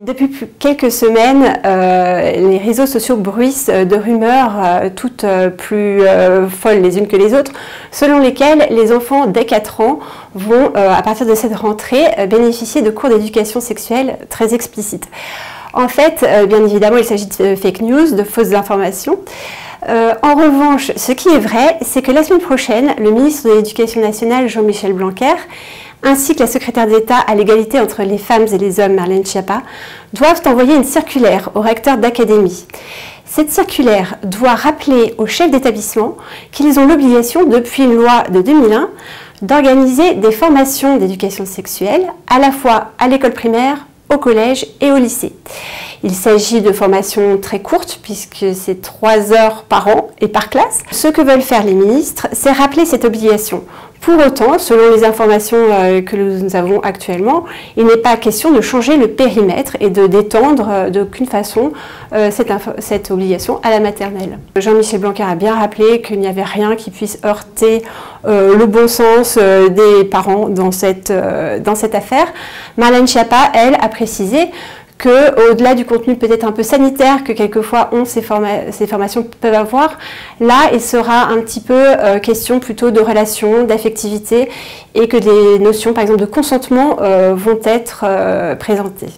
Depuis quelques semaines, les réseaux sociaux bruissent de rumeurs toutes plus folles les unes que les autres, selon lesquelles les enfants dès 4 ans vont, à partir de cette rentrée, bénéficier de cours d'éducation sexuelle très explicites. En fait, bien évidemment, il s'agit de fake news, de fausses informations. En revanche, ce qui est vrai, c'est que la semaine prochaine, le ministre de l'Éducation nationale, Jean-Michel Blanquer, ainsi que la secrétaire d'État à l'égalité entre les femmes et les hommes, Marlène Schiappa, doivent envoyer une circulaire aux recteurs d'académie. Cette circulaire doit rappeler aux chefs d'établissement qu'ils ont l'obligation, depuis une loi de 2001, d'organiser des formations d'éducation sexuelle, à la fois à l'école primaire, au collège et au lycée. Il s'agit de formations très courtes, puisque c'est 3 heures par an et par classe. Ce que veulent faire les ministres, c'est rappeler cette obligation. Pour autant, selon les informations que nous avons actuellement, il n'est pas question de changer le périmètre et de d'étendre d'aucune façon cette obligation à la maternelle. Jean-Michel Blanquer a bien rappelé qu'il n'y avait rien qui puisse heurter le bon sens des parents dans cette affaire. Marlène Schiappa, elle, a précisé qu'au-delà du contenu peut-être un peu sanitaire que quelquefois ces formations peuvent avoir, là il sera un petit peu question plutôt de relation, d'affectivité et que des notions par exemple de consentement vont être présentées.